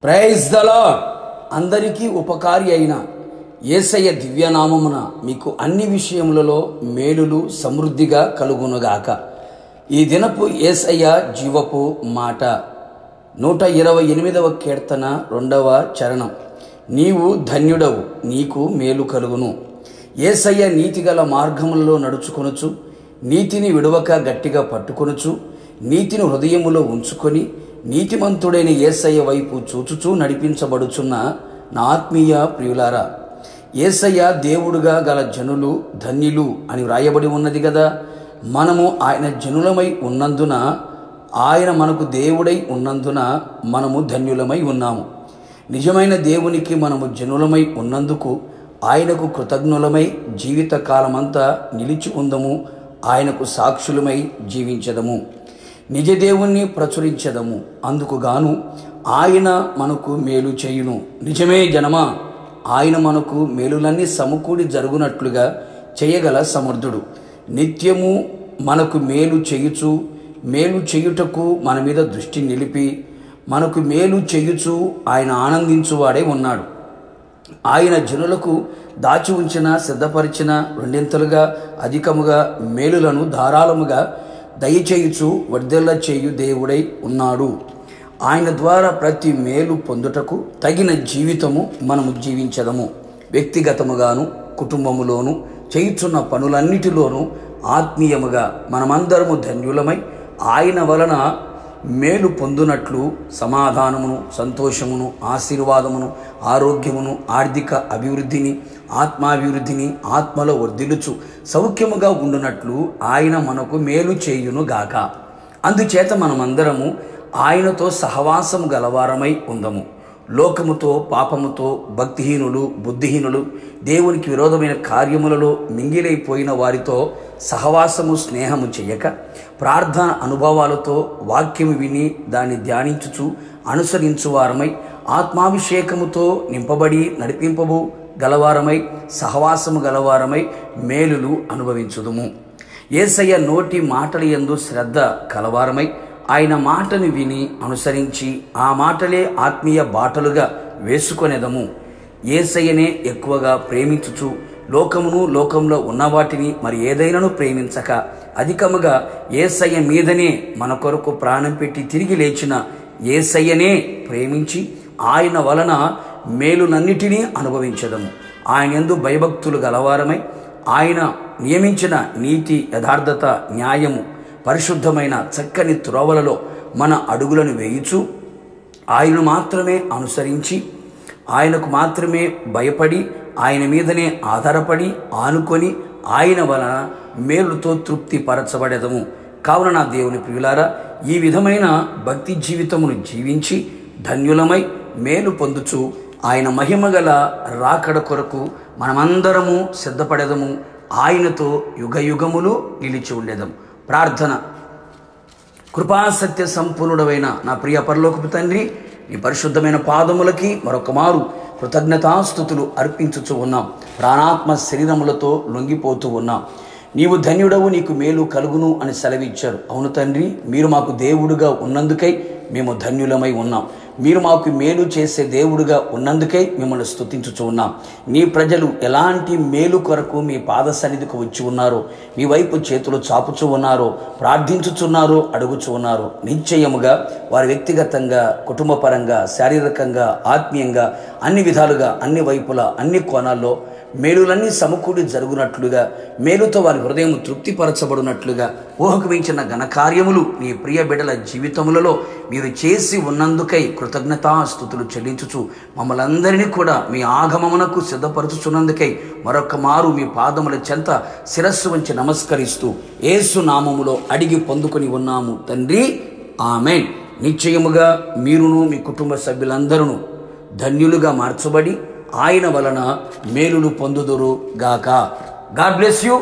Praise the lord. అందరికీ ఉపకారి అయిన యేసయ్య దివ్యనామమున మీకు అన్ని విషయములలో మేలులు సమృద్ధిగా కలుగునుగాక. ఈ దినపు యేసయ్య జీవపు మాట 128వ కీర్తన 2వ చరణం. నీవు ధన్యుడవు, నీకు మేలు కలుగును. యేసయ్య నీతిగల మార్గములలో నడుచుకొనుచు, నీతిని విడవక గట్టిగా పట్టుకొనుచు, నీతిని హృదయములో ఉంచుకొని నీతిమంతుడైన యేసయ్య వైపు చూచుచూ నడిపించబడుచున్న నా ఆత్మీయ ప్రియులారా, యేసయ్య దేవుడుగా గల జనులు ధన్యులు అని వ్రాయబడి ఉన్నది కదా. మనము ఆయన జనులమై ఉన్నందున, ఆయన మనకు దేవుడై ఉన్నందున మనము ధన్యులమై ఉన్నాము. నిజమైన దేవునికి మనము జనులమై ఉన్నందుకు ఆయనకు కృతజ్ఞులమై జీవిత కాలమంతా నిలిచి ఉందము. ఆయనకు సాక్షులమై జీవించదము, నిజ దేవుణ్ణి ప్రచురించదము. అందుకు గాను ఆయన మనకు మేలు చేయును. నిజమే జనమా, ఆయన మనకు మేలులన్నీ సమకూడి జరుగునట్లుగా చేయగల సమర్థుడు. నిత్యము మనకు మేలు చేయుచు, మేలు చేయుటకు మన మీద దృష్టి నిలిపి మనకు మేలు చేయుచు ఆయన ఆనందించువాడే ఉన్నాడు. ఆయన జనులకు దాచి ఉంచిన, సిద్ధపరిచిన రెండింతలుగా అధికముగా మేలులను ధారాళముగా దయచేయుచు వర్ధిల్ల చేయు దేవుడై ఉన్నాడు. ఆయన ద్వారా ప్రతి మేలు పొందుటకు తగిన జీవితము మనము జీవించదము. వ్యక్తిగతముగాను కుటుంబములోను చేయుచున్న పనులన్నిటిలోనూ ఆత్మీయముగా మనమందరము ధన్యులమై ఆయన వలన మేలు పొందునట్లు సమాధానమును, సంతోషమును, ఆశీర్వాదమును, ఆరోగ్యమును, ఆర్థిక అభివృద్ధిని, ఆత్మాభివృద్ధిని, ఆత్మలో వర్ధిల్లుచు సౌఖ్యముగా ఉండునట్లు ఆయన మనకు మేలు చేయునుగాక. అందుచేత మనమందరము ఆయనతో సహవాసము గలవారమై ఉందము. లోకముతో, పాపముతో, భక్తిహీనులు, బుద్ధిహీనులు, దేవునికి విరోధమైన కార్యములలో మింగిలైపోయిన వారితో సహవాసము, స్నేహము చేయక, ప్రార్థన అనుభవాలతో వాక్యము విని దాన్ని ధ్యానించుచు అనుసరించువారమై, ఆత్మాభిషేకముతో నింపబడి నడిపింపబు గలవారమై, సహవాసము గలవారమై మేలులు అనుభవించుదుము. యేసయ్య నోటి మాటల యందు శ్రద్ధ కలవారమై, ఆయన మాటను విని అనుసరించి ఆ మాటలే ఆత్మీయ బాటలుగా వేసుకొనేదము. యేసయ్యనే ఎక్కువగా ప్రేమించుచు లోకమును, లోకంలో ఉన్న వాటిని మరి ఏదైనాను ప్రేమించక, అధికముగా యేసయ్య మీదనే మన కొరకు ప్రాణం పెట్టి తిరిగి లేచిన యేసయ్యనే ప్రేమించి ఆయన వలన మేలునన్నిటినీ అనుభవించదము. ఆయన యందు భయభక్తులు గలవారమై, ఆయన నియమించిన నీతి, యథార్థత, న్యాయము, పరిశుద్ధమైన చక్కని త్రోవలలో మన అడుగులను వేయుచు, ఆయనను మాత్రమే అనుసరించి, ఆయనకు మాత్రమే భయపడి, ఆయన మీదనే ఆధారపడి ఆనుకొని ఆయన వలన మేలుతో తృప్తి పరచబడేదము. కావున నా దేవుని ప్రియులారా, ఈ విధమైన భక్తి జీవితమును జీవించి ధన్యులమై మేలు పొందుచు ఆయన మహిమగల రాకడ కొరకు మనమందరము సిద్ధపడేదము. ఆయనతో యుగయుగములు నిలిచి ఉండేదము. ప్రార్థన. కృపాసత్య సంపూర్ణుడవైన నా ప్రియ పరలోకపు తండ్రి, నీ పరిశుద్ధమైన పాదములకి మరొక మారు కృతజ్ఞతాస్తుతులు అర్పించుచు ఉన్నాం. ప్రాణాత్మ శరీరములతో లొంగిపోతూ ఉన్నాం. నీవు ధన్యుడవు, నీకు మేలు కలుగును అని సెలవిచ్చారు. అవును తండ్రి, మీరు మాకు దేవుడుగా ఉన్నందుకై మేము ధన్యులమై ఉన్నాం. మీరు మాకు మేలు చేసే దేవుడుగా ఉన్నందుకై మిమ్మల్ని స్తుతించుచు ఉన్నాం. నీ ప్రజలు ఎలాంటి మేలు కొరకు మీ పాద సన్నిధికి వచ్చి ఉన్నారో, మీ వైపు చేతులు చాపుచూ ఉన్నారో, ప్రార్థించుచున్నారో, అడుగుచూ ఉన్నారో, నిశ్చయముగా వారి వ్యక్తిగతంగా, కుటుంబపరంగా, శారీరకంగా, ఆత్మీయంగా, అన్ని విధాలుగా, అన్ని వైపులా, అన్ని కోణాల్లో మేలులన్నీ సమకూడి జరుగునట్లుగా, మేలుతో వారి హృదయం తృప్తిపరచబడినట్లుగా, ఊహకు మించిన ఘనకార్యములు నీ ప్రియ బిడ్డల జీవితములలో మీరు చేసి ఉన్నందుకై కృతజ్ఞతాస్తుతులు చెల్లించుచు మమ్మల్ని అందరినీ కూడా మీ ఆగమమునకు సిద్ధపరచుచున్నందుకై మరొక మారు మీ పాదముల చెంత శిరస్సు వంచి నమస్కరిస్తూ యేసు నామములో అడిగి పొందుకొని ఉన్నాము తండ్రి, ఆమేన్. నిశ్చయముగా మీరును మీ కుటుంబ సభ్యులందరూ ధన్యులుగా మార్చబడి ఆయన వలన మేలులు పొందుదురు గాక. God bless you.